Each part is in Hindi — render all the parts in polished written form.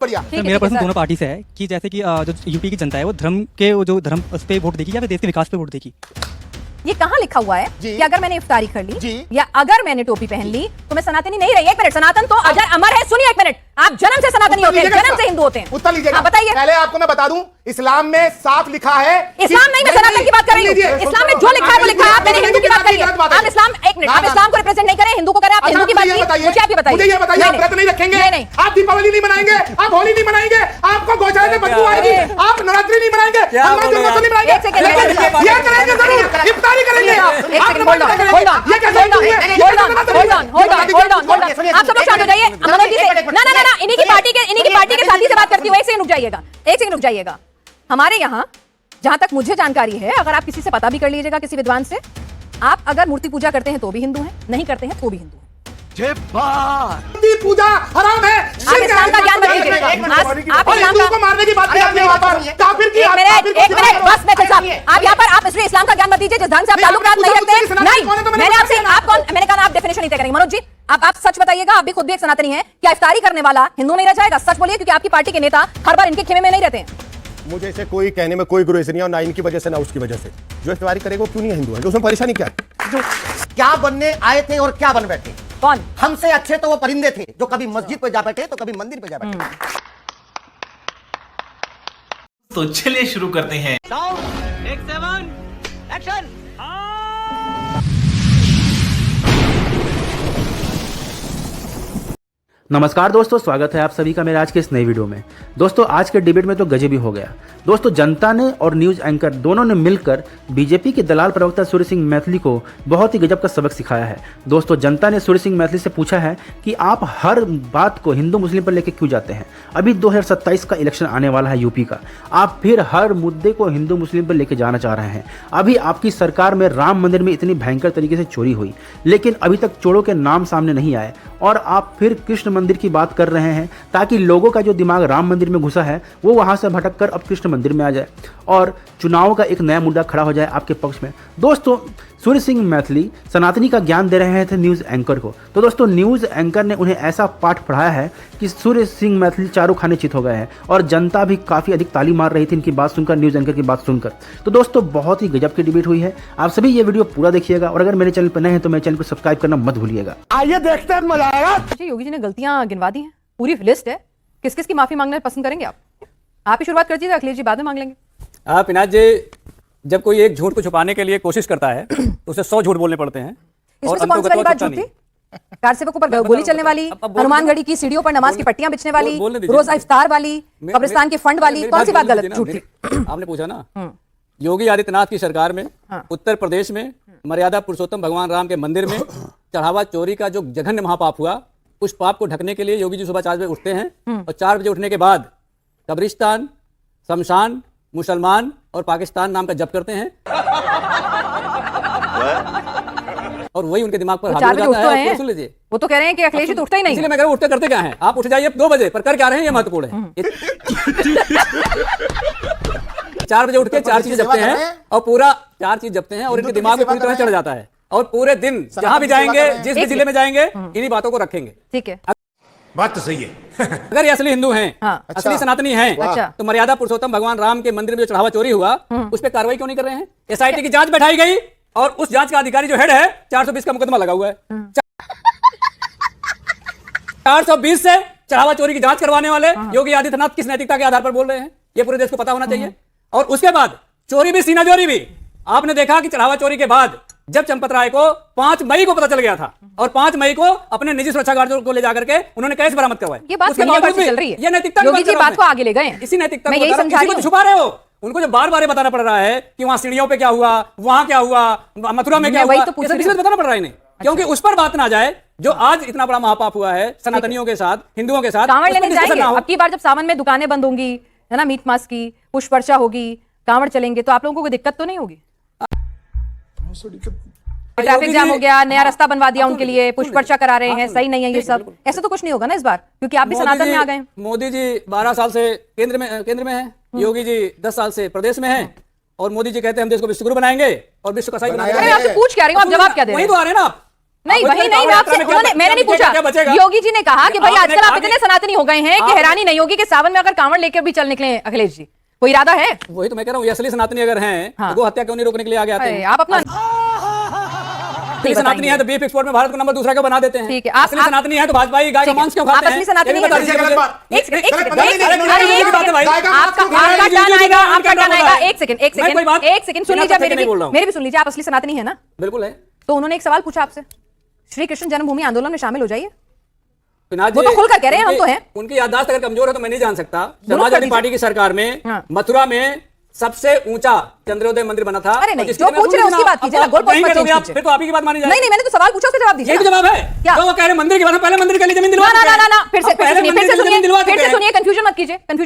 बढ़िया। मेरा प्रश्न दोनों पार्टी से है कि जैसे कि जो यूपी की जनता है वो धर्म के जो धर्म उस पे वोट देगी या फिर देश के विकास पे वोट देगी? ये कहाँ लिखा हुआ है कि अगर मैंने इफ्तारी कर ली या अगर मैंने टोपी पहन ली तो मैं सनातनी नहीं रही? एक मिनट, सनातन तो अगर अमर है। सुनिए एक मिनट, आप जन्म से सनातनी होते हैं, जन्म से हिंदू होते हैं। उत्तर लीजिएगा। बताइए। पहले आपको मैं बता दूं, इस्लाम में साफ लिखा है। इस्लाम नहीं, मैं सनातन की बात कर रही हूँ। इस्लाम में जो लिखा है वो लिखा है। आप मैंने हिंदू की बात करी है। आप इस्लाम, एक मिनट, आप इस्लाम को रिप्रेजेंट नहीं करें, हिंदू को करें। आप हिंदू की बात की, मुझे आप ये बताइए। मुझे ये बताइए, आप व्रत नहीं रखेंगे, आप दीपावली नहीं मनाएंगे, आप होली नहीं मनाएंगे, आपको गौशाला में बदबू आएगी, आप नवरात्रि नहीं मनाएंगे, हनुमान जन्मोत्सव नहीं मनाएंगे, लेकिन ये करेंगे जरूर, इफ्तारी करेंगे। आप सब लोग शांत हो जाइए। ना, इन्हीं की पार्टी के साथी से बात करती हूँ। एक सेकंड रुक जाइएगा। हमारे यहाँ जहां तक मुझे जानकारी है, अगर आप किसी से पता भी कर लीजिएगा, किसी विद्वान से, आप अगर मूर्ति पूजा करते हैं तो भी हिंदू हैं, नहीं करते हैं तो भी हिंदू हैं। मूर्ति पूजा हराम है। आप इस्लाम का ज्ञान मत लीजिए। आप हिंदू को मारने की बात करते हैं वहां पर। काफिर की एक मिनट बस। मैं आप यहाँ पर आप इसलिए इस्लाम का ज्ञान मत दीजिए जिस ढंग से आप ताल्लुकात नहीं रखते। नहीं, मैंने आपसे मैंने कहा आप डेफिनेशन नहीं तय करेंगे। मनोज जी, आप सच बताइएगा, आप भी खुद भी एक सनातनी हैं, क्या इफ्तारी करने वाला हिंदू नहीं रह जाएगा? सच बोलिए, क्योंकि आपकी पार्टी के नेता हर बार इनके खेमे में नहीं रहते हैं। मुझे इसे कोई कहने में कोई गुरेज नहीं है, और ना इनकी वजह से ना उसकी वजह से। जो इफ्तारी करेगा वो क्यों नहीं हिंदू है? तो उसमें परेशानी क्या है? क्या बनने आए थे और क्या बन बैठे? कौन? हमसे अच्छे तो वो परिंदे थे जो कभी मस्जिद पे जा बैठे तो कभी मंदिर पे जा बैठे। तो चलिए शुरू करते हैं। एक्शन। नमस्कार दोस्तों, स्वागत है आप सभी का मेरे आज के इस नई वीडियो में। दोस्तों, आज के डिबेट में तो गजब ही हो गया। दोस्तों, जनता ने और न्यूज़ एंकर दोनों ने मिलकर बीजेपी के दलाल प्रवक्ता सूर्य सिंह मैथिली को बहुत ही गजब का सबक सिखाया है। दोस्तों, जनता ने सूर्य सिंह मैथिली से पूछा है कि आप हर बात को हिंदू मुस्लिम पर लेकर क्यों जाते हैं? अभी 2027 का इलेक्शन आने वाला है यूपी का, आप फिर हर मुद्दे को हिंदू मुस्लिम पर लेकर जाना चाह रहे हैं। अभी आपकी सरकार में राम मंदिर में इतनी भयंकर तरीके से चोरी हुई, लेकिन अभी तक चोरों के नाम सामने नहीं आए, और आप फिर कृष्ण मंदिर की बात कर रहे हैं ताकि लोगों का जो दिमाग राम मंदिर में घुसा है वो वहां से भटक कर अब कृष्ण मंदिर में आ जाए और चुनाव का एक नया मुद्दा खड़ा हो जाए आपके पक्ष में। दोस्तों, सूर्य सिंह मैथिली सनातनी का ज्ञान दे रहे थे न्यूज़ एंकर को। तो दोस्तों, न्यूज़ एंकर ने उन्हें ऐसा पाठ पढ़ाया है कि सूर्य सिंह मैथिली चारों खाने चित हो गए हैं, और जनता भी काफ़ी अधिक ताली मार रही थी इनकी बात सुनकर, न्यूज़ एंकर की बात सुनकर। तो दोस्तों, बहुत ही गजब की डिबेट हुई है। आप सभी ये वीडियो पूरा देखिएगा, और अगर मेरे चैनल पर नए हैं तो मेरे चैनल को सब्सक्राइब करना मत भूलिएगा। आइए देखते हैं, मजा आएगा। योगी जी ने गलतियां गिनवा दी हैं, पूरी लिस्ट है। किस किस की माफी मांगना पसंद करेंगे आप ही शुरुआत कर दीजिए, अखिलेश जी बाद में मांग लेंगे। आप इनाज जी, जब कोई एक झूठ को छुपाने के लिए कोशिश करता है तो उसे 100 झूठ बोलने पड़ते हैं। इसमें से कौन सी वाली बात झूठ थी? कार सेवकों पर गोली चलने वाली, हनुमानगढ़ी की सीढ़ियों पर नमाज की पट्टियां बिछने वाली, रोजा इफ्तार वाली, कब्रिस्तान के फंड वाली, कौन सी बात गलत झूठ थी? आपने पूछा ना, योगी आदित्यनाथ की सरकार में उत्तर प्रदेश में मर्यादा पुरुषोत्तम भगवान राम के मंदिर में चढ़ावा चोरी का जो जघन्य महापाप हुआ, उस पाप को ढकने के लिए योगी जी सुबह 4 बजे उठते हैं, और 4 बजे उठने के बाद कब्रिस्तान, शमशान, मुसलमान और पाकिस्तान नाम का जप करते हैं, और वही उनके दिमाग पर हावी हो जाता है। सुन लीजिए, वो तो कह रहे हैं कि अखिलेश जी तो उठता ही नहीं। इसलिए मैं कह रहा हूं, उठते करते क्या हैं? आप उठ जाइए 2 बजे, पर कर क्या रहे हैं ये महत्वपूर्ण है। 4 बजे उठ के 4 चीजें जपते हैं, और पूरा 4 चीज जपते हैं, और इनके दिमाग में पूरी तरह चढ़ जाता है, और पूरे दिन जहां भी जाएंगे, जिस भी जिले में जाएंगे, इन्हीं बातों को रखेंगे। ठीक है, बात तो सही है। अगर ये असली हिंदू हैं, असली सनातनी हैं, तो मर्यादा पुरुषोत्तम भगवान राम के मंदिर में जो चढ़ावा चोरी हुआ, उस पर कार्रवाई क्यों नहीं कर रहे हैं? एसआईटी की जांच बैठाई गई, और उस जांच का अधिकारी जो हेड है, 420 का मुकदमा लगा हुआ है। 420 से चढ़ावा चोरी की जांच करवाने वाले योगी आदित्यनाथ किस नैतिकता के आधार पर बोल रहे हैं? ये पूरे देश को पता होना चाहिए। और उसके बाद चोरी भी, सीना चोरी भी। आपने देखा कि चढ़ावा चोरी के बाद जब चंपत राय को 5 मई को पता चल गया था, और 5 मई को अपने निजी सुरक्षा गार्ड को ले जाकर के उन्होंने केस बरामद करवाया। ये बात चल रही है, ये नैतिकता योगी जी बात को आगे ले गए। इसी नैतिकता मैं यही समझा रही हूं। छुपा रहे हो उनको, जो बार बार बताना पड़ रहा है कि वहां सीढ़ियों पे क्या हुआ, वहां क्या हुआ, मथुरा में क्या हुआ, ये सब बताना पड़ रहा है इन्हें, क्योंकि उस पर बात ना जाए जो आज इतना बड़ा महापाप हुआ है सनातनियों के साथ, हिंदुओं के साथ। कांवड़ लेने जाएंगे अब की बार, जब सावन में दुकानें बंद होंगी, है ना, मीट मांस की, पुष्प वर्षा होगी, कांवड़ चलेंगे, तो आप लोगों को कोई दिक्कत तो नहीं होगी? ट्रैफिक जाम हो गया, नया रास्ता बनवा दिया उनके लिए, पुष्प वर्षा करा रहे हैं, सही नहीं है ये सब, ऐसा तो कुछ नहीं होगा ना इस बार, क्योंकि आप भी सनातन में आ गए। मोदी जी 12 साल से केंद्र में है, योगी जी 10 साल से प्रदेश में है, और मोदी जी कहते हैं हम देश को विश्वगुरु बनाएंगे और विश्व कसाई बनाएंगे। मैं आपसे पूछ क्या रही हूँ, आप जवाब क्या दे रहे हैं? वही तो आ रहे हैं ना आप। नहीं वही नहीं, मैं आपसे मैंने नहीं पूछा। योगी जी ने कहा कि भाई आजकल आप इतने सनातनी हो गए हैं कि हैरानी नहीं होगी कि सावन में अगर कांवड़ लेकर भी चल निकले अखिलेश जी, कोई इरादा है? वही तो मैं कह रहा हूँ, ये असली सनातनी अगर हैं हाँ। तो गो हत्या क्यों नहीं रोकने के लिए आगे आते हैं? आप अपना असली सनातनी है तो बीफ एक्सपोर्ट में भारत को नंबर दूसरा क्यों बना देते हैं? ठीक है, असली सनातनी है तो भाजपा ही गाय का मांस क्यों खाते हैं? आप असली सनातनी ये भी बता दीजिए मुझे। एक सेकंड सुन लीजिए, मेरी भी सुन लीजिए। आप असली सनातनी है ना? बिल्कुल है। तो उन्होंने एक सवाल पूछा आपसे, श्री कृष्ण जन्मभूमि आंदोलन में शामिल हो जाइए। पिनाक वो जी, तो खुलकर कह रहे हैं, हम तो हैं। उनकी याददाश्त अगर कमजोर है तो मैं नहीं जान सकता। कर समाजवादी दीजिए। पार्टी की सरकार में हाँ। मथुरा में सबसे ऊंचा चंद्रोदय मंदिर बना था। अरे नहीं, और जो पूछ रहे हैं उसकी बात कीजिए ना, गोल पोस्ट मत चेंज कीजिए। फिर तो आप ही की बात मानी जाए। नहीं, मैंने तो सवाल पूछा, उसका जवाब दीजिए। यही तो जवाब है। क्या? तो वो कह रहे हैं मंदिर की बात, पहले मंदिर के लिए जमीन दिलवा चुके हैं। ना, फिर से पहले सुनिए, मंदिर के लिए जमीन दिलवा चुके हैं। सुनिए, कंफ्यूजन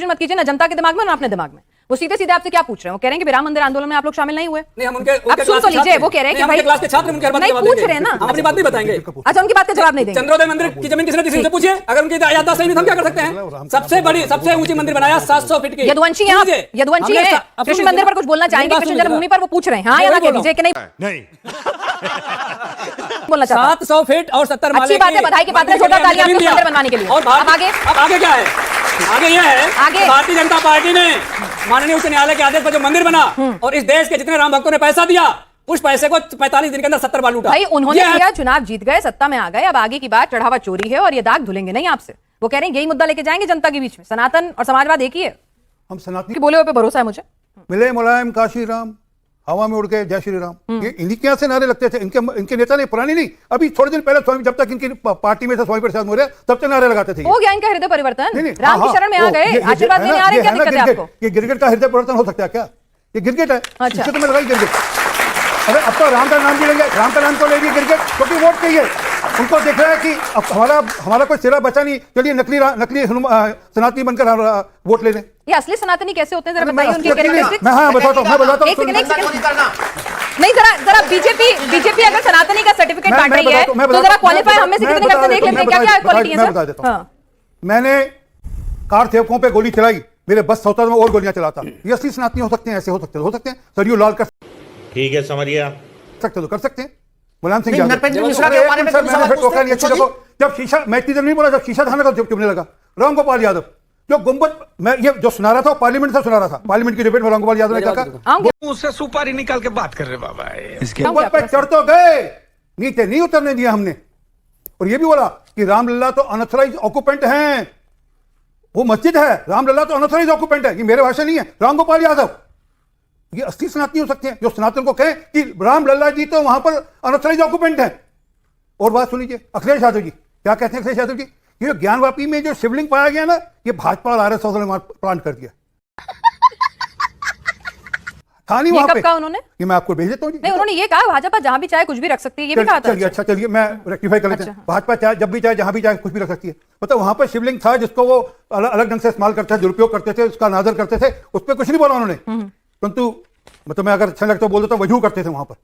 मत कीजिए, ना जनता के दिमाग में ना अपने दिमाग में। वो सीधे सीधे आपसे क्या पूछ रहे हैं? वो कह रहे हैं कि राम मंदिर आंदोलन में आप लोग शामिल नहीं हुए। नहीं, हम उनके आप सुन तो लीजिए, वो कह रहे हैं कि भाई क्लास के छात्र उनके हर बात का नहीं जवाब पूछ देंगे। रहे हैं ना। हम अपनी बात नहीं बताएंगे। अच्छा, उनकी बात का जवाब नहीं देंगे। चंद्रोदय मंदिर की जमीन किसने दी से पूछिए। अगर उनकी याददाश्त सही नहीं, हम क्या कर सकते हैं? सबसे बड़ी, सबसे ऊंची मंदिर बनाया 700 फीट की। यदुवंशी हैं आप, यदुवंशी हैं। कृष्ण मंदिर पर कुछ बोलना चाहेंगे? कृष्ण जन्मभूमि पर वो पूछ रहे हैं, हाँ या ना कह दीजिए कि नहीं बोलना चाहता। 700 फीट और 70 माले। अच्छी बात है, बधाई की बात है, जोरदार तालियां आपके मंदिर बनवाने के लिए। और अब आगे आगे क्या है? आगे ये है, आगे भारतीय जनता पार्टी ने माननीय उच्च न्यायालय के आदेश पर जो मंदिर बना और इस देश के जितने राम भक्तों ने पैसा दिया, उस पैसे को 45 दिन के अंदर 70 बार लूटा। भाई उन्होंने किया, चुनाव जीत गए, सत्ता में आ गए, अब आगे की बात चढ़ावा चोरी है और ये दाग धुलेंगे नहीं आपसे। वो कह रहे हैं यही मुद्दा लेके जाएंगे जनता के बीच में। सनातन और समाजवाद एक ही है। हम सनातनी कि बोले हुए पे भरोसा है मुझे। मिले मुलायम काशी राम, हवा में उड़ के जय श्री राम, ये इन्हीं के यहाँ से नारे लगते थे। इनके नेता ने, पुरानी नहीं, अभी थोड़े दिन पहले स्वामी, जब तक इनकी पार्टी में से स्वामी प्रसाद मौर्य, तब तक नारे लगाते थे। हो गया इनका हृदय परिवर्तन, नहीं, नहीं, राम की शरण में आ गए, आशीर्वाद देने आ रहे हैं। क्या दिक्कत है आपको? ये गिरगिट का हृदय परिवर्तन हो सकता है क्या? ये गिरगिट है, अच्छा। इससे तो मैं लगाई गिरगिट। अरे अब तो राम का नाम भी लेंगे, राम का नाम तो लेंगे गिरगिट, क्योंकि वोट चाहिए। उनको देख रहा है कि अब हमारा कोई सिरा बचा नहीं, चलिए नकली सनातनी बनकर वोट ले लें। ये असली सनातनी कैसे होते हैं, जरा बताइए उनकी मैं कैरेक्टरिस्टिक्स। हाँ बताता हूँ, मैं बताता एक सेकंड, हूँ। नहीं जरा बीजेपी अगर सनातनी का सर्टिफिकेट बांट रही है तो जरा क्वालिफाई हम में से कितने करके देख लेते हैं, क्या क्वालिटी है मैं बता देता हूँ। मैंने कार सेवकों पे गोली चलाई, मेरे बस होता मैं और गोलियां चलाता। ये असली सनातनी हो सकते हैं, ऐसे हो सकते हैं। सरयू लाल कर ठीक है, समझ गया। कर सकते हैं। मुलायम सिंह नहीं, नरपेंद्र मिश्रा के बारे में सर, कभी मैंने सवाल फिर टोका पूछते लिया। हैं? देखो, जब शीशा, मैं इतनी देर नहीं बोला, जब शीशा थाना का चुभने लगा, राम गोपाल यादव जो गुम्बद, मैं ये जो सुना रहा था पार्लियामेंट से सुना रहा था, पार्लियामेंट की डिबेट में राम गोपाल यादव ने कहा मुझसे सुपारी निकाल के बात कर रहे बाबा। गुम्बद पे चढ़ तो गए, नीचे नहीं उतरने दिया हमने। और ये भी बोला कि रामलला तो अनऑथराइज्ड ऑक्यूपेंट हैं, वो मस्जिद है, रामलला तो अनऑथराइज्ड ऑक्यूपेंट है। ये मेरे भाषा नहीं है, राम गोपाल यादव। ये असली सनातनी हो सकते हैं जो सनातन को कहें कि रामलला जी तो वहां पर अनऑथराइज्ड ऑक्यूपेंट है। और बात सुनिए, अखिलेश यादव जी क्या कहते हैं? अखिलेश यादव जी, ये ज्ञानवापी में जो शिवलिंग पाया गया ना, ये भाजपा और आरएसएस ने प्लांट कर दिया था नहीं वहां पे। कहा उन्होंने? ये मैं आपको भेज देता हूँ। नहीं, उन्होंने ये कहा भाजपा जहां भी चाहे कुछ भी रख सकती है, ये भी कहा था। चलिए, अच्छा चलिए, मैं रेक्टिफाई कर लेते हैं। भाजपा चाहे जब भी चाहे जहां भी चाहे कुछ भी रख सकती है। मतलब वहां पर शिवलिंग था जिसको वो अलग ढंग से इस्तेमाल करते थे, दुरुपयोग करते थे, उसका अनादर करते थे, उस पर कुछ नहीं बोला उन्होंने। परंतु मतलब मैं अगर अच्छा लगता बोल देता, वजू करते थे वहां पर,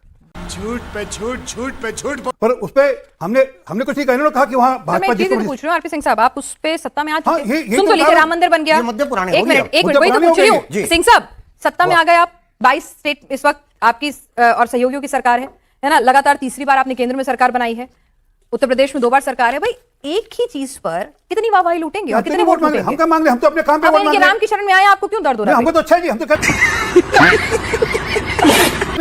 झूठ पे झूठ। पर उस पे हमने कुछ नहीं कहने कहा कि वहां भाजपा जी पूछ रही हूँ आरपी सिंह साहब, आप उस पे सत्ता में आ चुके हैं। सुन तो लीजिए, राम मंदिर बन गया, ये मुद्दे पुराने एक मिनट वही तो पूछ रही हूँ। सिंह साहब, सत्ता में आ गए आप, 22 स्टेट इस वक्त आपकी और सहयोगियों की सरकार है ना, लगातार तीसरी बार आपने केंद्र में सरकार बनाई है, उत्तर प्रदेश में 2 बार सरकार है। भाई एक ही चीज पर कितनी वाहवाही लूटेंगे और कितने वोट लूटेंगे? हम क्या मांग रहे हैं? हम तो अपने काम पे अब इनके राम की शरण में आए, आपको क्यों दर्द हो रहा है? हमको तो अच्छा है जी, हम तो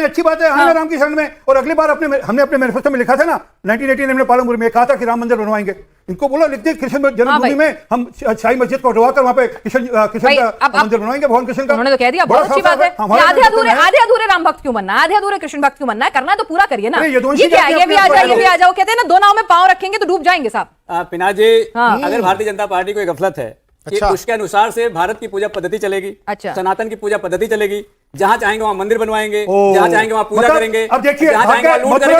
अच्छी बात है, हमें राम की शरण में। और अगली बार हमने अपने मैनिफेस्टो में लिखा था ना, 1918 हमने पालमपुर में कहा था कि राम मंदिर बनवाएंगे। इनको बोला लिख दे, कृष्ण जन्मभूमि में हम शाही मस्जिद को हटवाकर वहां पे कृष्ण का मंदिर बनवाएंगे, भगवान कृष्ण का। उन्होंने तो कह दिया, बहुत अच्छी बात है। आधे अधूरे राम भक्त क्यों बनना है, आधे अधूरे कृष्ण भक्त क्यों बनना है? करना तो पूरा करिए ना। ये क्या, ये भी आ जाए, ये भी आ जाओ। कहते हैं ना, 2 नाव में पांव रखेंगे तो डूब जाएंगे साहब। पिनाक जी, अगर भारतीय जनता पार्टी को एक गफलत है कि उसके अनुसार से भारत की पूजा पद्धति चलेगी, सनातन की पूजा पद्धति चलेगी, जहां चाहेंगे वहां मंदिर बनवाएंगे, जहां चाहेंगे वहां पूजा करेंगे। अब देखिए, जहां चाहेंगे वहां लूट करेंगे।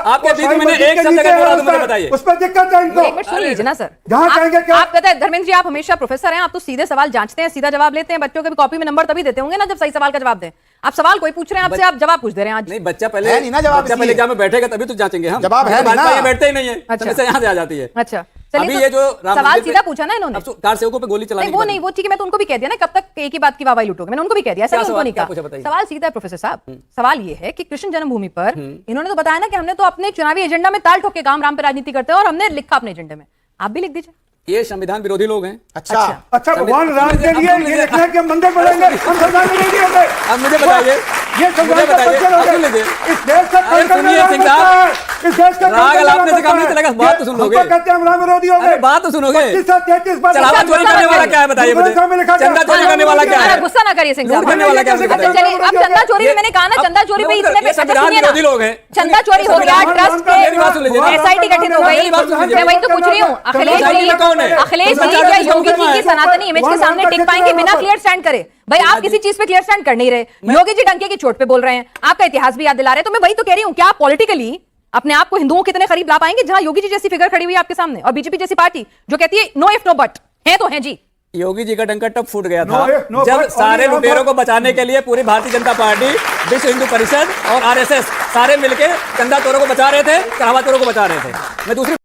आपके बीच में मैंने एक शब्द अगर बोला तो मुझे बताइए, उस पर दिक्कत है इनको। एक मिनट सुन लीजिए ना सर, जहां चाहेंगे क्या? आप कहते हैं धर्मेंद्र जी, आप हमेशा प्रोफेसर हैं, आप तो सीधे सवाल जांचते हैं, सीधा जवाब लेते हैं। बच्चों के भी कॉपी में नंबर तभी देते होंगे ना जब सही सवाल का जवाब दें। आप सवाल कोई पूछ रहे हैं, आपसे आप जवाब पूछ दे रहे हैं। आज नहीं, बच्चा पहले एग्जाम में बैठेगा तभी तो जांचेंगे हम। जवाब है बैठते ही नहीं है, समस्या यहाँ से आ जाती है। अच्छा, चलिए, अभी तो ये जो राम सवाल मंदिर पे- सीधा पूछा ना इन्होंने। अब कार सेवकों पे गोली चलाने नहीं की वो बात नहीं, वो ठीक है, मैं तो उनको भी कह दिया ना, कब तक एक ही बात की वाहवाही लूटोगे, मैंने उनको भी कह दिया, ऐसा क्या नहीं उनको सवाल- नहीं क्या कहा। पूछा बताइए? सवाल सीधा है प्रोफेसर साहब, सवाल ये है कि कृष्ण जन्मभूमि पर इन्होंने तो बताया ना कि हमने तो अपने चुनावी एजेंडा में ताल ठोक के काम राम पे राजनीति करते हैं, और हमने लिखा अपने एजेंडे में, आप भी लिख दीजिए। ये संविधान विरोधी लोग हैं। अच्छा अच्छा, भगवान राम के लिए ये लिखना है कि हम मंदिर बनाएंगे, हम संविधान विरोधी होंगे। अब मुझे बताइए, ये संविधान का बताइए, पक्ष आप है। सुन लीजिए। इस देश का अरे कल सुनिए राम सिंह बनता साहब, है। इस देश का कल राग राम अलापने से काम नहीं बनता चलेगा, है। बात तो ये सुन लोगे। हम तो कहते हैं हम राम विरोधी हो गए। अरे बात तो सुनोगे। 2533 बार चढ़ावा चोरी करने वाला क्या है बताइए मुझे? चंदा चोरी करने वाला क्या है? गुस्सा ना करिए सिंह लूट साहब। करने वाला क्या है? अच्छा, चलिए, अब चंदा चोरी भी मैंने कहा ना, चंदा चोरी पे इसने ये संविधान विरोधी लोग हैं। चंदा चोरी हो गया, ट्रस्ट मेरी बात सुन लीजिए। पे एसआईटी गठित हो गई, मेरी बात सुन लीजिए। मैं वही तो पूछ रही हूँ। अखिलेश SIT में कौन है? जी, अखिलेश जी या योगी जी की सनातनी इमेज के सामने टिक पाएंगे बिना क्लियर स्टैंड करे? भाई आप किसी चीज पे क्लियर स्टैंड कर नहीं रहे, योगी जी डंके की चोट पे बोल रहे हैं, आपका इतिहास भी याद दिला रहे हैं, तो मैं वही तो कह रही हूँ, क्या पॉलिटिकली अपने आप को हिंदुओं कितने करीब ला पाएंगे जहां योगी जी जैसी फिगर खड़ी हुई है आपके सामने, और बीजेपी जैसी पार्टी जो कहती है नो इफ नो बट, है तो है जी। योगी जी का डंका तब फूट गया No था if, no जब but, सारे only लुटेरों one को बचाने के लिए पूरी भारतीय जनता पार्टी, विश्व हिंदू परिषद और आरएसएस सारे मिलके चंदा चोरों को बचा रहे थे, चढ़ावा चोरों को बचा रहे थे। मैं दूसरी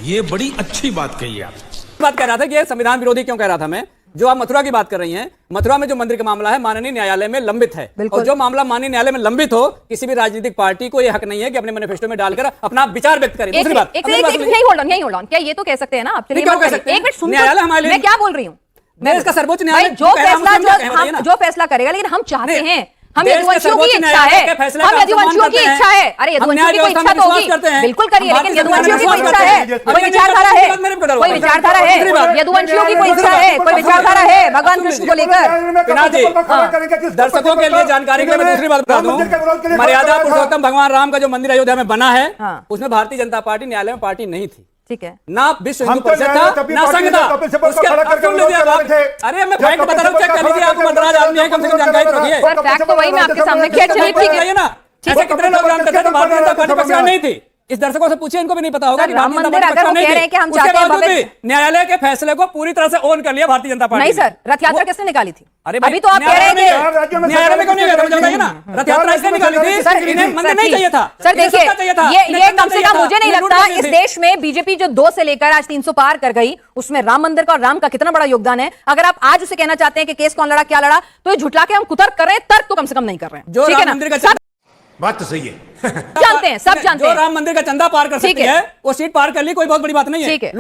ये बड़ी अच्छी बात कही आप। बात कह रहा था कि ये संविधान विरोधी क्यों कह रहा था मैं, जो आप मथुरा की बात कर रही हैं, मथुरा में जो मंदिर का मामला है माननीय न्यायालय में लंबित है, और जो मामला माननीय न्यायालय में लंबित हो, किसी भी राजनीतिक पार्टी को यह हक नहीं है कि अपने मैनिफेस्टो में डालकर अपना विचार व्यक्त करे। दूसरी बात, यही होल्ड ऑन, क्या ये तो कह सकते हैं ना आप? चलिए क्यों माफ कह करिए। सकते हैं? एक मिनट सुन, न्यायालय हमारे लिए- मैं क्या बोल रही हूँ? देश का सर्वोच्च भाई न्यायालय जो फैसला जो फैसला करेगा, लेकिन हम चाहते नहीं, हैं, हम देश के यदुवंशियों की सर्वोच्च इच्छा न्यायालय है, के फैसले हम का यदुवंशियों सम्मान की करते हैं। इच्छा है, अरे हम यदुवंशियों की न्याय कोई इच्छा व्यवस्था तो में होगी, विश्वास करते हैं। बिल्कुल करिए, हम लेकिन भारतीय यदुवंशियों की संविधान कोई में इच्छा है, विश्वास कोई करते हैं। विचारधारा है, मेरे पे डलवा कोई दो। विचारधारा है, दूसरी बात, यदुवंशियों की कोई इच्छा है, कोई विचारधारा है भगवान कृष्ण को लेकर। पिनाक जी, दर्शकों के लिए जानकारी के लिए मैं दूसरी बात बता दूं, मर्यादा पुरुषोत्तम भगवान राम का जो मंदिर अयोध्या में बना है, उसमें भारतीय जनता पार्टी न्यायालय में पार्टी नहीं थी, ठीक है ना विश्व हम हिंदू तो परिषद न्यायालय था, तभी ना पार्टी संघ था। ने कपिल सिब्बल को उसके खड़ा अब करके सुन लीजिए, विरोध आप- कर रहे थे। अरे मैं जब फैक्ट कपिल बता रहा हूँ, सिब्बल चेक कर को लीजिए, खड़ा आपको करके मंत्राज आदमी है, कम से कम जानकारी तो रखिए। सर फैक्ट तो वही मैं आपके सामने चेक चलिए, ठीक है, बताइए ना, ठीक ऐसे है। कितने लोग जानते थे कि भारतीय जनता पार्टी पक्ष में नहीं थी? इस दर्शकों से पूछिए, इनको भी नहीं पता होगा सर, कि राम भारतीय जनता मंदिर पार्टी अगर वो पक्ष में कह नहीं रहे हैं कि हम थी। चाहते उसके हैं बावजूद भव्य- भी न्यायालय के फैसले को पूरी तरह से ओन कर लिया भारतीय जनता पार्टी नहीं ने। सर, रथ यात्रा वो- किसने निकाली थी? अरे भाई, अभी तो आप कह रहे हैं न्यायालय कि में- न्यायालय में क्यों नहीं गया था? मुझे बताइए ना, रथ यात्रा इसलिए निकाली थी, सर इन्हें मंदिर नहीं चाहिए था, सर इन्हें देखिए, सत्ता चाहिए था, ये इन्हें कम से चाहिए कम था, मुझे नहीं इन्हें लूट लगता नहीं इस थी। देश में बीजेपी जो 2 से लेकर आज 300 पार कर गई, उसमें राम मंदिर का और राम का कितना बड़ा योगदान है। अगर आप आज उसे कहना चाहते हैं कि केस कौन लड़ा क्या लड़ा, तो ये झुटला के हम कुतर्क कर रहे हैं, तर्क तो कम से कम नहीं कर रहे हैं, जो ठीक है राम ना? मंदिर का सब बात तो सही है। जानते हैं, सब जानते जो हैं, राम मंदिर का चंदा पार कर ठीक सकती है। है, वो सीट पार कर ली, कोई बहुत बड़ी बात नहीं है। ठीक है।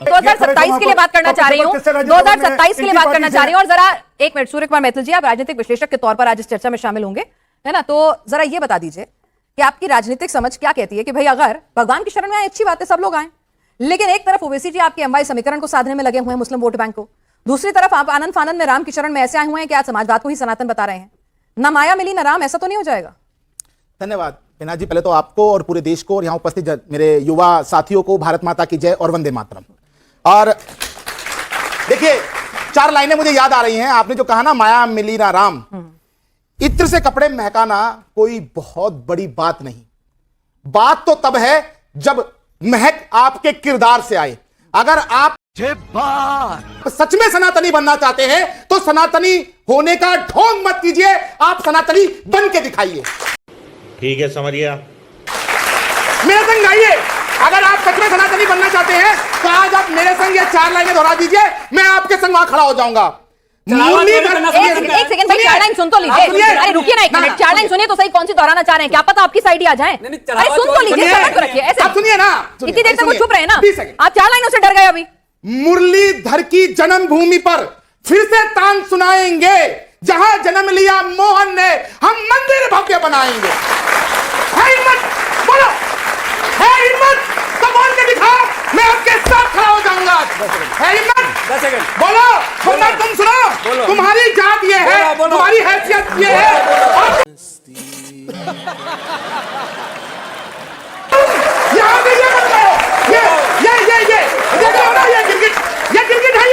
2027 के लिए बात करना चाह रही हूँ, 2027 के लिए बात करना चाह रही हूँ। और जरा एक मिनट, सूर्य कुमार मैथिल जी, आप राजनीतिक विश्लेषक के तौर पर आज इस चर्चा में शामिल होंगे, है ना? तो जरा ये बता दीजिए कि आपकी राजनीतिक समझ क्या कहती है कि भाई अगर भगवान की शरण में आए, अच्छी बात है, सब लोग आए, लेकिन एक तरफ ओवैसी जी आपके एमवाई समीकरण को साधने में लगे हुए हैं मुस्लिम वोट बैंक को, दूसरी तरफ आप आनंद फानंद में राम की शरण में ऐसे आए हुए हैं कि आज समाजवाद को ही सनातन बता रहे हैं, ना माया मिली ना राम, ऐसा तो नहीं हो जाएगा? धन्यवाद पिनाक जी, पहले तो आपको और पूरे देश को और यहाँ उपस्थित मेरे युवा साथियों को भारत माता की जय और वंदे मातरम। और देखिए, 4 लाइनें मुझे याद आ रही हैं। आपने जो कहा ना, माया मिली ना राम, इत्र से कपड़े महकाना कोई बहुत बड़ी बात नहीं, बात तो तब है जब महक आपके किरदार से आए। अगर आप सच में सनातनी बनना चाहते हैं तो सनातनी होने का ढोंग मत कीजिए, आप सनातनी बन के दिखाइए। ठीक है, समझ गया। मेरे संग आइए, अगर आप सच में सनातनी बनना चाहते हैं तो आज आप मेरे संग ये 4 लाइनें दोहरा दीजिए, मैं आपके संग वहां खड़ा हो जाऊंगा। एक सेकंड भाई, 4 लाइन सुन तो लीजिए। अरे रुकिए ना एक मिनट, 4 लाइन सुनिए तो सही, कौन सी दोहराना चाह रहे हैं, क्या पता आपकी साइड ही आ जाए। अरे सुन तो लीजिए, समझ तो रखिए, ऐसे आप सुनिए ना, इतनी देर तक वो चुप रहे ना, 20 सेकंड। आप 4 लाइनों से डर गए अभी। मुरलीधर की जन्मभूमि पर फिर से तान सुनाएंगे, जहां जन्म लिया मोहन ने, हम मंदिर भव्य बनाएंगे। है हिम्मत, बोलो, है हिम्मत तो बोल के दिखाओ, मैं आपके साथ खड़ा हो जाऊंगा। है हिम्मत, 10 सेकंड बोलो, बोलो, तुम सुनो, तुम्हारी जात ये है, बोलो। तुम्हारी हैसियत ये है। यहाँ भी ये मत करो, ये देख रहे हो ना, ये गिरगिट है,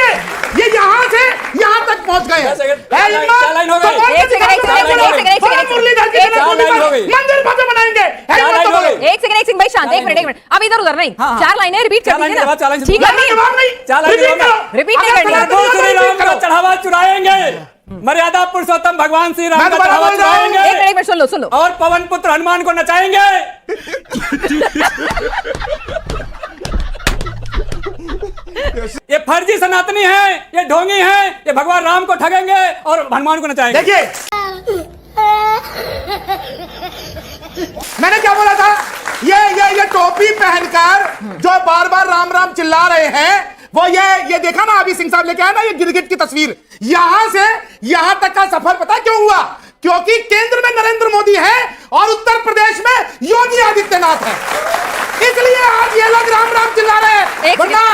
ये यहाँ से यहाँ तक पहुंच गए हैं। 10 सेकंड, है हिम्मत, 4 लाइन हो गई। तो बोल के एक सेकंड, दिखाओ, एक सेकंड, बोलो, मुरलीधर की जन्मभूमि लाइन हो पर गई। मंदिर भव्य बनाएंगे। है हिम्मत तो बोलो। एक सेकंड भाई, शांत, एक मिनट, अब इधर उधर नहीं, हाँ, हाँ। 4 लाइनें रिपीट कर 4 लाइन दीजिए के बाद 4 ना, लाइन से ठीक है? आपका जवाब नहीं, 4 लाइन रिपीट करो, रिपीट नहीं अगर करनी है। सनातनी प्रभु हो तो श्री रिपीट राम का करो। चढ़ावा चुराएंगे, मर्यादा पुरुषोत्तम भगवान श्री राम मैं का दोबारा चढ़ावा बोल रहा हूं। चुराएंगे, एक मिनट सुन लो और पवन पुत्र हनुमान को नचाएंगे। सनातनी हैं, ये ढोंगी हैं, ये भगवान राम को ठगेंगे और हनुमान को नचाएंगे। देखिए मैंने क्या बोला था, ये टोपी पहनकर जो बार बार राम राम चिल्ला रहे हैं, वो ये देखा ना, अभी सिंह साहब लेके आया ना ये गिरगिट की तस्वीर, यहां से यहां तक का सफर पता क्यों हुआ? क्योंकि केंद्र में नरेंद्र मोदी है और उत्तर प्रदेश में योगी आदित्यनाथ है, इसलिए आज ये लोग राम राम चिल्ला रहे हैं। वरना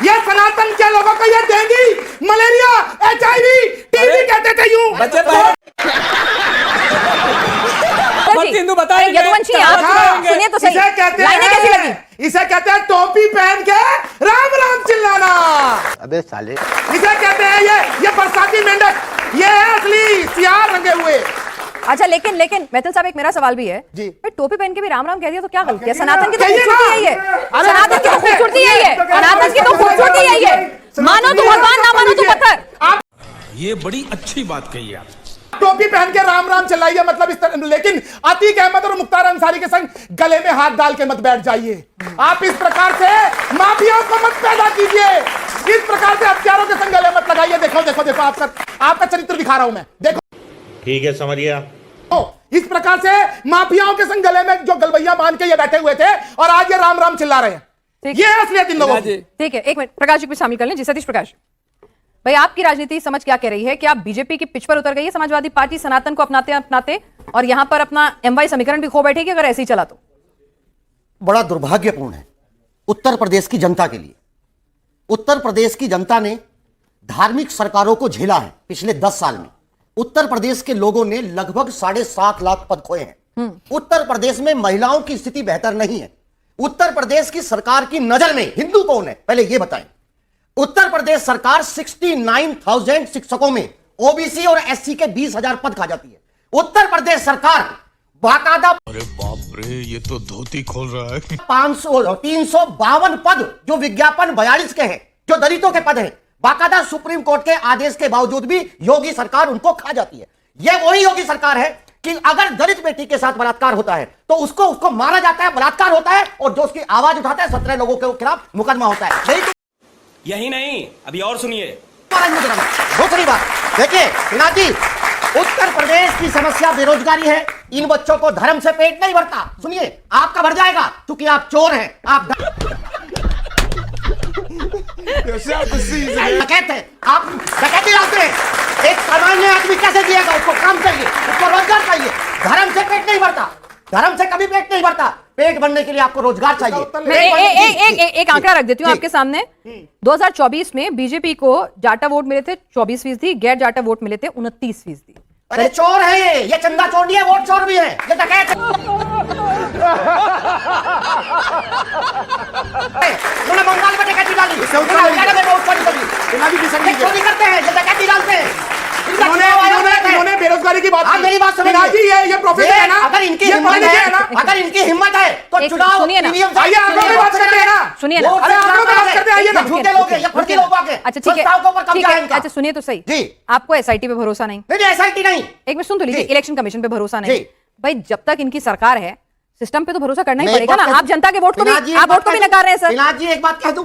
ये सनातन के लोगों को ये डेंगू, मलेरिया, HIV, टीबी कहते थे यूं। हिंदू बताएंगे, यदुवंशी आप सुनिए तो सही, लाइनें कैसी लगी? इसे कहते हैं टोपी पहन के राम राम चिल्लाना। अबे साले, इसे कहते हैं ये बरसाती मेंढक, ये है असली सियार रंगे हुए। अच्छा, लेकिन मैथिल साहब, एक मेरा सवाल भी है जी। टोपी पहन के भी राम राम कह दिया तो क्या गलती है? सनातन की तो खूबसूरती यही है, सनातन की तो खूबसूरती यही है, सनातन की तो खूबसूरती यही है, मानो तो भगवान, ना मानो तो पत्थर। ये बड़ी अच्छी बात कही आप। टोपी पहन के राम राम चिल्लाइए, मतलब इस तरह, लेकिन अतीक अहमद और मुख्तार अंसारी के संग गले में हाथ डाल के मत बैठ जाइए। आप इस प्रकार से माफियाओं को मत पैदा कीजिए, इस प्रकार से हथियारों के संग गले मत लगाइए। देखो देखो देखो, आपका चरित्र दिखा रहा हूं मैं, देखो। ठीक है, समझ गया। इस प्रकार से माफियाओं के संग गले में जो गलबैया बांध के ये बैठे हुए थे और आज ये राम राम चिल्ला रहे हैं, ये असलियत इन लोगों की। ठीक है, एक मिनट, प्रकाश जी को भी शामिल कर लें। जी सतीश प्रकाश भाई, आपकी राजनीति समझ क्या कह रही है कि आप बीजेपी की पिच पर उतर गई है समाजवादी पार्टी, सनातन को अपनाते और यहां पर अपना MY समीकरण भी खो बैठेगी अगर ऐसे ही चला तो? बड़ा दुर्भाग्यपूर्ण है उत्तर प्रदेश की जनता के लिए। उत्तर प्रदेश की जनता ने धार्मिक सरकारों को झेला है पिछले 10 साल में। उत्तर प्रदेश के लोगों ने लगभग 7.5 लाख पद खोए हैं। उत्तर प्रदेश में महिलाओं की स्थिति बेहतर नहीं है। उत्तर प्रदेश की सरकार की नजर में हिंदू कौन है, पहले यह बताएं। उत्तर प्रदेश सरकार 69,000 शिक्षकों में OBC और SC के 20,000 पद खा जाती है। उत्तर प्रदेश सरकार बाकायदा, अरे बाप रे, ये तो धोती खोल रहा है। 352 पद जो विज्ञापन 42 के हैं, जो दलितों के पद हैं, बाकायदा सुप्रीम कोर्ट के आदेश के बावजूद भी योगी सरकार उनको खा जाती है। यह वही योगी सरकार है कि अगर दलित बेटी के साथ बलात्कार होता है तो उसको मारा जाता है, बलात्कार होता है, और जो उसकी आवाज उठाता है 17 लोगों के खिलाफ मुकदमा होता है। यही नहीं, अभी और सुनिए। दूसरी बात देखिए विनाथ जी, उत्तर प्रदेश की समस्या बेरोजगारी है। इन बच्चों को धर्म से पेट नहीं भरता। सुनिए, आपका भर जाएगा क्योंकि आप चोर हैं, आप डकैत हैं, आप डकैती डालते हैं। एक सामान्य आदमी कैसे जिएगा? उसको काम चाहिए, उसको रोजगार चाहिए। धर्म से पेट नहीं भरता, धर्म से कभी पेट नहीं भरता। पेट भरने के लिए आपको रोजगार चाहिए। एक आंकड़ा रख देती हूँ आपके सामने। 2024 में बीजेपी को जाटा वोट मिले थे 24%, गैर जाटा वोट मिले थे 29%। अरे चोर है ये चंदा चोर नहीं है, वोट चोर भी है, ये डकैत है। उन्होंने बंगाल में डकैती डाली, हरियाणा में वोट चोरी करते हैं, ये डकैती डालते हैं। इन्होंने बेरोजगारी की बात की। मेरी बात सुनिए जी, ये प्रोफेसर है ना, अगर इनकी हिम्मत है ना, अगर इनकी हिम्मत है तो चुनाव सुनिए ना, आइए आंकड़ों की बात करते हैं ना, सुनिए ना, अरे आंकड़ों की बात करते हैं, आइए ना। झूठे लोग हैं, फर्जी लोग आगे। अच्छा ठीक है, अच्छा सुनिए तो सही जी। आपको SIT पे भरोसा नहीं? नहीं, SIT नहीं। एक मिनट सुन तो लीजिए, इलेक्शन कमीशन पे भरोसा नहीं भाई, जब तक इनकी सरकार है सिस्टम पे तो भरोसा करना ही पड़ेगा ना। आप जनता के वोट को भी नकार रहे हैं सर। विनाथ जी, एक बात कह दूं,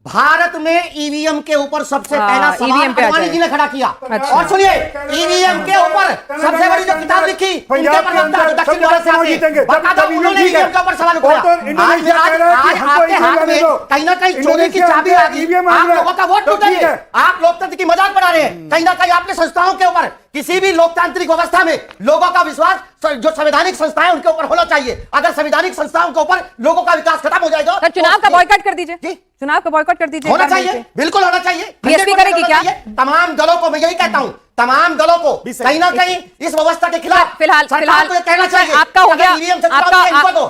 भारत में EVM के ऊपर सबसे पहला सवाल अडवाणी जी ने खड़ा किया। और सुनिए, EVM के ऊपर सबसे बड़ी जो किताब लिखी, उनके ऊपर दक्षिण भारत से आते बाकायदा उन्होंने EVM के ऊपर सवाल उठाया। आज आपके हाथ में कहीं ना कहीं चोरी की चाबी आ गई, आप लोगों का वोट लूटेंगे, आप लोकतंत्र की मजाक बना रहे हैं। कहीं ना कहीं आपने संस्थाओं के ऊपर, किसी भी लोकतांत्रिक व्यवस्था में लोगों का विश्वास जो संवैधानिक संस्थाएं उनके ऊपर होना चाहिए। अगर संवैधानिक संस्थाओं के ऊपर लोगों का विकास खत्म हो जाएगा तो चुनाव का बॉयकॉट कर दीजिए। चुनाव का बॉयकॉट कर दीजिए। होना चाहिए, बिल्कुल होना चाहिए। बीएसपी करेगी क्या? तमाम दलों को मैं यही कहता हूं, तमाम दलों को कहीं ना कहीं इस व्यवस्था के खिलाफ फिलहाल कहना चाहिए। आपका हो गया,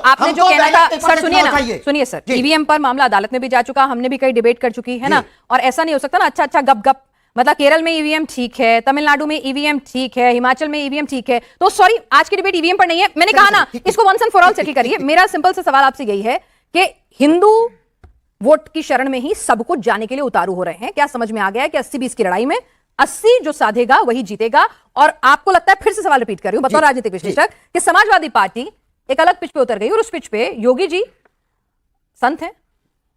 आपने जो कहना था सर, सुनिए ना, सुनिए सर, EVM पर मामला अदालत में भी जा चुका, हमने भी कई डिबेट कर चुकी है ना, और ऐसा नहीं हो सकता ना अच्छा गप गप, मतलब केरल में EVM ठीक है, तमिलनाडु में EVM ठीक है, हिमाचल में EVM ठीक है, तो सॉरी आज की डिबेट EVM पर नहीं है। मैंने कहा ना, इसको once and for all settle करिए। मेरा सिंपल सा सवाल आपसे यही है कि हिंदू वोट की शरण में ही सब कुछ जाने के लिए उतारू हो रहे हैं। क्या समझ में आ गया है कि 80-20 की लड़ाई में 80 जो साधेगा वही जीतेगा? और आपको लगता है, फिर से सवाल रिपीट कर रही हूं बतौर राजनीतिक विश्लेषक, कि समाजवादी पार्टी एक अलग पिच पे उतर गई और उस पिच पे योगी जी संत हैं,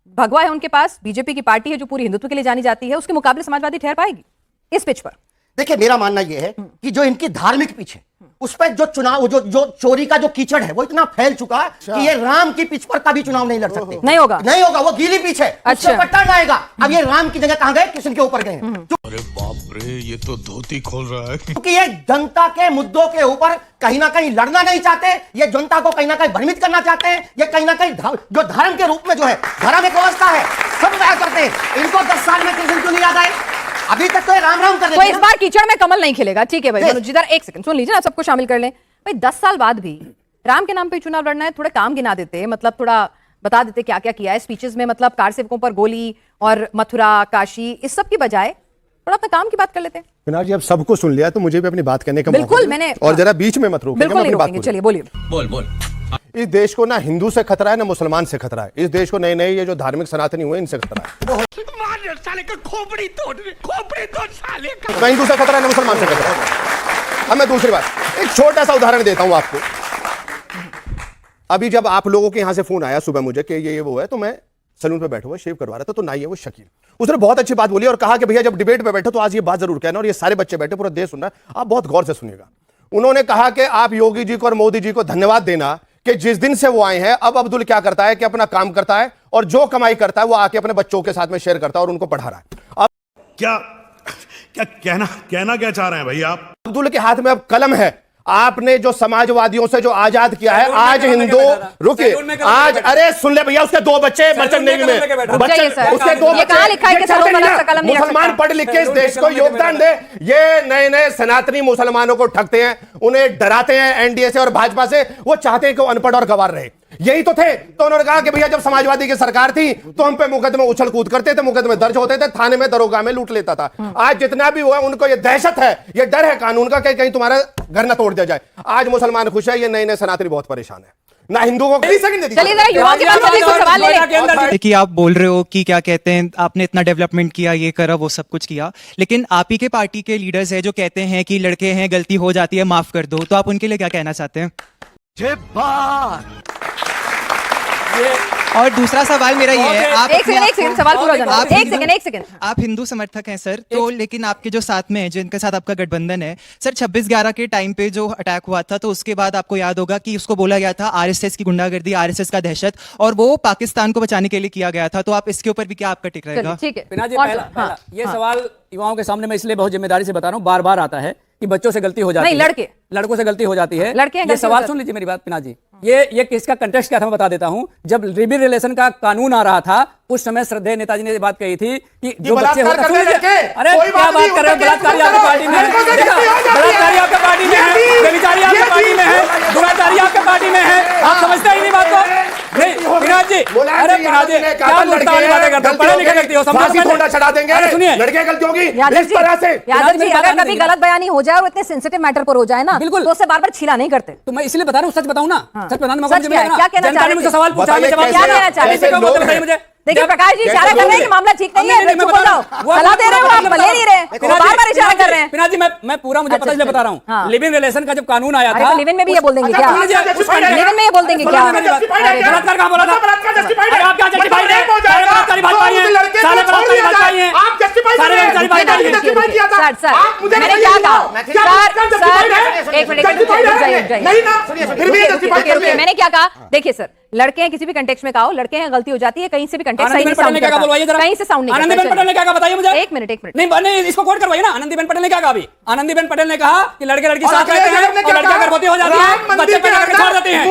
भगवा है उनके पास, बीजेपी की पार्टी है जो पूरी हिंदुत्व के लिए जानी जाती है, उसके मुकाबले समाजवादी ठहर पाएगी इस पिच पर? देखिए मेरा मानना यह है कि जो इनकी धार्मिक पिच है उस पर जो चुनाव जो चोरी का जो कीचड़ है वो इतना फैल चुका है कि ये राम की पिच पर कभी चुनाव नहीं लड़ सकते। नहीं होगा, नहीं होगा, वो गीली पिच है। अच्छा। उसके ऊपर टर्न आएगा। अब ये राम की जगह कहां गए, कृष्ण के ऊपर गए। अरे बाप रे, ये तो धोती खोल रहा है। क्योंकि ये जनता के मुद्दों के ऊपर कहीं ना कहीं लड़ना नहीं चाहते, ये जनता को कहीं ना कहीं भ्रमित करना चाहते हैं, ये कहीं ना कहीं जो धर्म के रूप में जो है, धर्म एक व्यवस्था है, सब वह करते हैं। इनको 10 साल में कृष्ण क्यों नहीं याद आए? अभी तक तो ये राम राम कर तो इस बार कीचड़ में कमल नहीं खिलेगा। ठीक है भाई मनोज जी, एक सेकंड सुन लीजिए ना, सबको शामिल कर लें भाई। 10 साल बाद भी राम के नाम पे चुनाव लड़ना है, थोड़ा काम गिना देते, मतलब थोड़ा बता देते क्या क्या किया है स्पीचेस में, मतलब कार सेवकों पर गोली और मथुरा काशी, इस सब की बजाय थोड़ा अपने काम की बात कर लेते हैं। पिनाक जी, अब सबको सुन लिया तो मुझे भी अपनी बात करने का बिल्कुल, मौका मैंने और जरा बीच में मत रोकिए। बिल्कुल नहीं रोकेंगे, चलिए बोलिए। बोल इस देश को ना हिंदू से खतरा है ना मुसलमान से खतरा है। इस देश को नए नए ये जो धार्मिक सनातनी हुए इनसे खतरा है। साले का खोपड़ी तोड़ साले का। ना हिंदू से खतरा है ना मुसलमान से खतरा है। अब मैं दूसरी बात, एक छोटा सा उदाहरण देता हूं आपको। अभी जब आप लोगों के यहां से फोन आया सुबह मुझे कि ये वो है, तो मैं सलून पे बैठा हुआ शेव करवा रहा था, तो नाई है वो शकील, उसने बहुत अच्छी बात बोली और कहा कि भैया जब डिबेट पे बैठे तो आज ये बात जरूर कहना, और ये सारे बच्चे बैठे, पूरा देश सुन रहा है, आप बहुत गौर से सुनिएगा। उन्होंने कहा कि आप योगी जी को और मोदी जी को धन्यवाद देना कि जिस दिन से वो आए हैं, अब अब्दुल क्या करता है कि अपना काम करता है और जो कमाई करता है वो आके अपने बच्चों के साथ में शेयर करता है और उनको पढ़ा रहा है। अब क्या क्या कहना क्या चाह रहे हैं भाई आप? अब्दुल के हाथ में अब कलम है। आपने जो समाजवादियों से जो आजाद किया है, आज हिंदू रुकिए, आज अरे सुन ले भैया, उसके 2 बच्चे मर्चेंट नेवी में, उसके 2 बच्चे मुसलमान पढ़ लिख के इस देश को योगदान दे। ये नए नए सनातनी मुसलमानों को ठगते हैं, उन्हें डराते हैं एनडीए से और भाजपा से, वो चाहते हैं कि वो अनपढ़ और गंवार रहे। यही तो थे। तो उन्होंने कहा कि भैया जब समाजवादी की सरकार थी तो हम पे मुकदमे उछल कूद करते थे, मुकदमे दर्ज होते थे, थाने में दरोगा में लूट लेता था। आज जितना भी हुआ उनको ये दहशत है, ये डर है कानून का कि कहीं तुम्हारा घर ना तोड़ दिया जाए। आज मुसलमान खुश है, ये नए नए सनातनी बहुत परेशान है ना। हिंदुओं को देखिए, आप बोल रहे हो कि क्या कहते हैं, आपने इतना डेवलपमेंट किया, ये करा, वो सब कुछ किया, लेकिन आप ही के पार्टी के लीडर्स है जो कहते हैं कि लड़के हैं, गलती हो जाती है, माफ कर दो, तो आप उनके लिए क्या कहना चाहते हैं? और दूसरा सवाल मेरा ये है, आप एक सेकंड सवाल पूरा करना, एक सेकंड। आप हिंदू समर्थक हैं सर, तो लेकिन आपके जो साथ में है, जिनके साथ आपका गठबंधन है सर, 26/11 के टाइम पे जो अटैक हुआ था, तो उसके बाद आपको याद होगा कि उसको बोला गया था आरएसएस की गुंडागर्दी, आरएसएस का दहशत, और वो पाकिस्तान को बचाने के लिए किया गया था। तो आप इसके ऊपर भी क्या आपका टिक रहेगा? ठीक है, पहला ये सवाल युवाओं के सामने मैं इसलिए बहुत जिम्मेदारी से बता रहा हूँ, बार बार आता है कि बच्चों से गलती हो जाती है, लड़कों से गलती हो जाती है। ये सवाल सुन लीजिए मेरी बात पिना जी, ये किसका कंटेक्स्ट क्या था मैं बता देता हूं। जब लिविंग रिलेशन का कानून आ रहा था, उस समय श्रद्धेय नेताजी ने बात कही थी कि जो बच्चे होते हैं, अरे क्या बात कर रहे हो, बलात्कारी आपकी पार्टी में है, बलात्कारी आपकी पार्टी में है, व्यभिचारी आपकी पार्टी में है, दुराचारी आपकी पार्टी में है, आप समझते ही नहीं बात को। नहीं पिनाज जी, अरे पिनाज जी क्या मुद्दा वाली बातें करते हो, पढ़े लिखे व्यक्ति हो, थोड़ा चढ़ा देंगे। अरे सुनिए, लड़के गलती होगी इस तरह से। यादव जी, अगर कभी गलत बयानी हो जाए और इतने सेंसिटिव मैटर पर हो जाए ना, बिल्कुल, तो उससे बार-बार छीला नहीं करते। तो मैं इसलिए बता रहा हूं, सच बताऊं ना, सच बताने में क्या कहना चाह रहे हैं? मुझे सवाल पूछा, मैं जवाब क्या कहना चाह रहे हैं? मुझे देखिए प्रकाश जी, इशारा कर रहे हैं कि मामला ठीक नहीं है, चुप हो जाओ। सलाह दे रहे हो आप, ले नहीं रहे, बार-बार इशारा कर रहे हैं। पिनाज जी, मैं पूरा मुझे पता, इसलिए बता रहा हूं। लिविंग रिलेशन का जब कानून आया था, लिविंग में भी ये बोल देंगे क्या? लिविंग में ये बोल देंगे क्या? बलात्कार कहां बोला था? आप क्या जस्टिफाई है? सारे बलात्कारी भाजपाई हैं, सारे बलात्कारी भाजपाई हैं, आप जस्टिफाई सारे बलात्कारी भाजपाई हैं। सर मैंने क्या कहा? सर एक मिनट, मैंने क्या कहा? देखिए सर, लड़के हैं, किसी भी कंटेक्स्ट में कहा, लड़के हैं, गलती हो जाती है, कहीं से भी कंटेक्स्ट सही नहीं साउंड करता, कहीं से साउंड नहीं करता। आनंदीबेन पटेल ने क्या कहा बताइए मुझे? एक मिनट नहीं, इसको कोट करवाइए ना। आनंदीबेन पटेल ने क्या कहा? अभी आनंदीबेन पटेल ने कहा कि लड़के लड़की साथ रहते हैं और लड़कियां गर्भवती हो जाती है, बच्चे पैदा करके छोड़ देते हैं,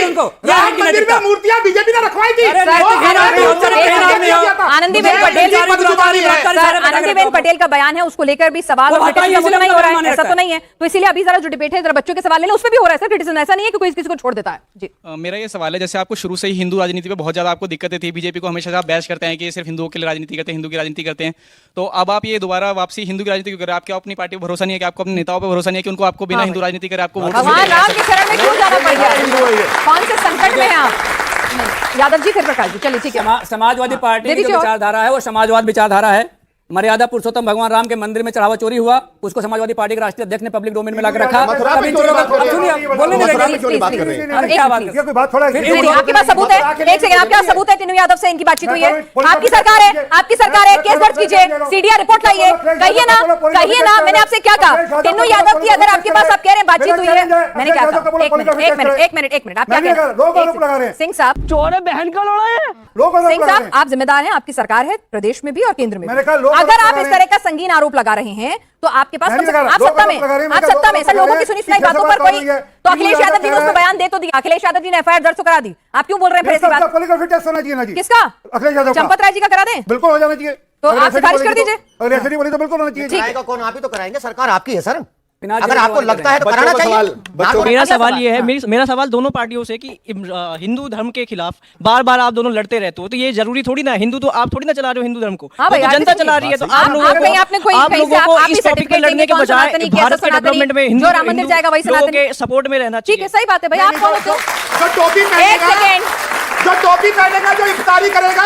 उनको मूर्तियां बीजेपी ने रखवाई थी। आनंदीबेन पटेल का बयान है, उसको लेकर भी सवाल नहीं हो रहा है, ऐसा तो नहीं है। तो इसीलिए अभी जरा जो डिबेट है, जरा बच्चों के सवाल ले लो, उस पर भी हो रहा है सर क्रिटिसिज्म, ऐसा नहीं है कि कोई किसी को छोड़ देता है। जी मेरा ये सवाल है, जैसे आपको शुरू से ही हिंदू राजनीति पे बहुत ज्यादा आपको दिक्कतें थी, बीजेपी को हमेशा आप बैश करते हैं कि सिर्फ हिंदुओं के लिए राजनीति करते हैं, हिंदू की राजनीति करते हैं, तो अब आप ये दोबारा वापसी हिंदू की राजनीति क्यों कर रहे हैं? आपको अपनी पार्टी पर भरोसा नहीं है कि आपको अपने नेताओं पर भरोसा नहीं है कि उनको आपको बिना हिंदू राजनीति करे आपको वोट भगवान राम के शरण में क्यों जाना पड़ गया? कौन से संकट में हैं आप? यादव जी, फिर प्रकाश जी, चलिए ठीक है। समाजवादी पार्टी की जो विचारधारा है वो समाजवाद विचारधारा है, मर्यादा पुरुषोत्तम भगवान राम के मंदिर में चढ़ावा चोरी हुआ, उसको समाजवादी पार्टी के राष्ट्रीय अध्यक्ष ने पब्लिक डोमेन में लाकर रखा। मथुरा में चोरी बात हो रही है। आपके पास सबूत है? एक सेकंड, आपके पास सबूत है? टीनू यादव से इनकी बातचीत हुई है? आपकी सरकार है, आपकी सरकार है, केस दर्ज कीजिए, सीडीआर रिपोर्ट लाइए, कहिए ना, कहिए ना। मैंने आपसे क्या कहा? टीनू यादव की अगर आपके पास, आप कह रहे हैं बातचीत हुई है, मैंने क्या कहा? एक मिनट, आप क्या कह रहे हैं? सिंह साहब, चोर बहन का लड़ा है। सिंह साहब, आप जिम्मेदार हैं, आपकी सरकार है प्रदेश में भी और केंद्र में भी। अगर आप इस तरह का संगीन आरोप लगा रहे हैं तो आपके पास, आप सत्ता में सर, लोगों की सुनी सुनाई बातों पर कोई, तो अखिलेश यादव जी ने उसमें बयान दे तो दिया, अखिलेश यादव जी ने एफआईआर दर्ज करा दी, आप क्यों बोल रहे हैं फिर ऐसी बात? किसका? अखिलेश यादव, चंपत राय जी का करा दें? बिल्कुल हो जाना चाहिए। तो आप सिफारिश कर दीजिए। अगर ऐसे नहीं बोली तो बिल्कुल होना चाहिए। कराएगा कौन? आप ही तो कराएंगे, सरकार आपकी है सर। अगर आपको लगता है तो कराना चाहिए। मेरा सवाल ये है, मेरा सवाल दोनों पार्टियों से कि हिंदू धर्म के खिलाफ बार बार आप दोनों लड़ते रहते हो, तो ये जरूरी थोड़ी ना, हिंदू तो आप थोड़ी ना चला रहे हो हिंदू धर्म को, हाँ भाई, तो जनता चला रही है। तो आप लोगों को इस टॉपिक पे लड़ने के बजाय भारत के डेवलपमेंट में हिंदू राम जाएगा वही लोगों के सपोर्ट में रहना चाहिए। ठीक है, सही बात है भाई। आप कौन हो? जो टोपी पहनेगा, जो इफ्तारी करेगा,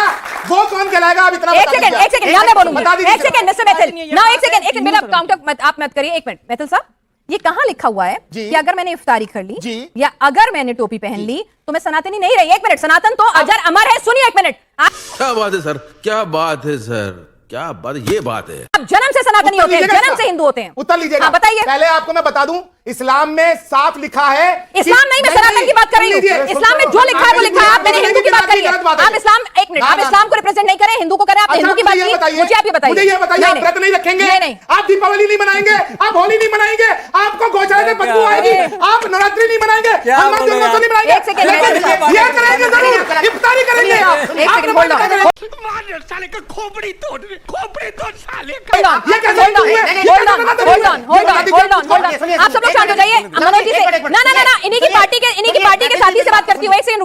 वो कौन कहलाएगा? आप इतना एक सेकंड, यहाँ मैं बोलूंगी। एक सेकंड मिस्टर मैथिल, ना एक सेकंड, मेरा काउंटर आप मत करिए। एक मिनट मैथिल साहब, ये कहाँ लिखा हुआ है कि अगर मैंने इफ्तारी कर ली या अगर मैंने टोपी पहन ली तो मैं सनातनी नहीं रही? एक मिनट, सनातन तो अजर अमर है। सुनिए एक मिनट, क्या बात है सर, क्या बात है सर, क्या बात, ये बात है। आप जन्म से सनातनी होते हैं, जन्म से हिंदू होते हैं। उत्तर लीजिएगा। बताइए। पहले आपको मैं बता दूं, इस्लाम में साफ लिखा है। इस्लाम नहीं, मैं सनातन की बात कर रही हूँ। इस्लाम में जो लिखा है वो लिखा है। आप मैंने हिंदू की बात करी है। आप इस्लाम, एक मिनट, आप इस्लाम को रिप्रेजेंट नहीं करें, हिंदू को करें। आप हिंदू की बात की, मुझे आप ये बताइए। मुझे ये बताइए, आप व्रत नहीं रखेंगे? नहीं। आप दीपावली नहीं मनाएंगे? आप होली नहीं मनाएंगे? आपको गौशाला से बदबू आएगी? आप नवरात्रि नहीं मनाएंगे? हनुमान जन्मोत्सव नहीं मनाएंगे? एक सेकंड, ये करेंगे जरूर, इफ्तारी करेंगे। एक सेकंड, होल्ड ऑन, साले का खोपड़ी तोड़ साले होल्ड ऑन, आप सब लोग शांत हो जाइए। मनोज जी से ना, इन्हीं की पार्टी के साथी से बात करती हूँ। एक सेकंड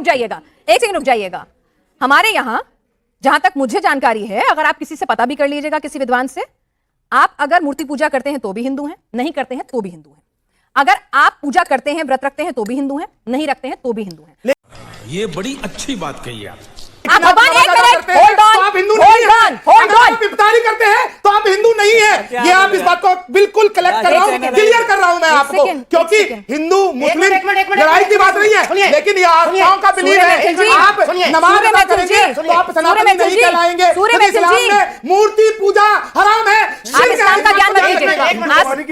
रुक जाइएगा। हमारे यहाँ जहां तक मुझे जानकारी है, अगर आप किसी से पता भी कर लीजिएगा, किसी विद्वान से, आप अगर मूर्ति पूजा करते हैं तो भी हिंदू हैं, नहीं करते हैं तो भी हिंदू हैं। अगर आप पूजा करते हैं, व्रत रखते हैं तो भी हिंदू हैं, नहीं रखते हैं तो भी हिंदू हैं। ये बड़ी अच्छी बात कही आप। आप भगवान, एक मिनट, होल्ड ऑन, आप हिंदू नहीं हैं। अगर आप इफ्तारी करते हैं तो आप हिंदू नहीं है। ये आप इस बात को बिल्कुल कलेक्ट कर रहा हूँ, क्लियर कर रहा हूँ मैं आपको, क्योंकि हिंदू मुस्लिम लड़ाई की बात नहीं है, लेकिन ये आस्थाओं का बिलीव है। आप नमाज अदा करेंगे तो आप सनातनी नहीं कहलाएंगे। इस्लाम में मूर्ति पूजा हराम है। इस्लाम का ज्ञान मत दीजिए।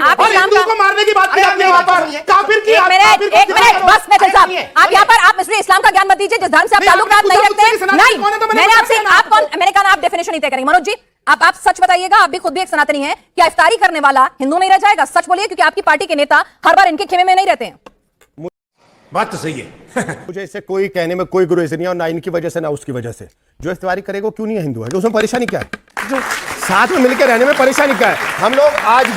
आप हिंदू को मारने की बात नहीं यहाँ पर, काफिर की। एक मिनट बस मैथिल साहब, आप यहाँ पर आप इस्लाम का ज्ञान मत दीजिए। जिस धर्म से आप ताल्लुकात नहीं रखते, नहीं, मैंने आपसे, आप कौन, मैंने कहा आप डेफिनेशन नहीं तय करेंगे। मनोज जी, आप सच बताइएगा, आप भी खुद भी एक सनातनी हैं, क्या इफ्तारी करने वाला हिंदू नहीं रह जाएगा? सच बोलिए, क्योंकि आपकी पार्टी के नेता हर बार इनके खेमे में नहीं रहते हैं। बात तो सही है। मुझे इससे कोई कहने में कोई गुरेज नहीं है, और ना इनकी वजह से ना उसकी वजह से। जो इफ्तारी करेगा वो क्यों नहीं है हिंदू है? तो उसमें परेशानी क्या है? साथ में मिलकर रहने में परेशानी क्या है? हम लोग आज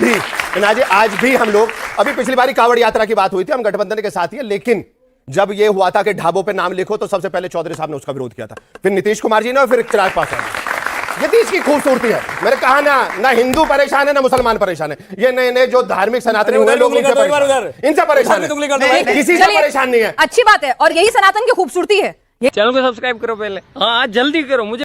भी हम लोग, अभी पिछली बारी कांवड़ यात्रा की बात हुई थी, हम गठबंधन के साथ ही है, लेकिन जब ये हुआ था कि ढाबों पे नाम लिखो तो सबसे पहले चौधरी साहब ने उसका विरोध किया था, फिर नीतीश कुमार जी ने, और फिर चिराग पासवान। ये देश की खूबसूरती है। मैंने कहा ना हिंदू परेशान है ना मुसलमान परेशान है, ये नए जो धार्मिक सनातनी हुए लोग इनसे परेशान है, किसी से परेशान नहीं है। अच्छी बात है, और यही सनातन की खूबसूरती है। चैनल को सब्सक्राइब करो पहले, हाँ जल्दी करो। मुझे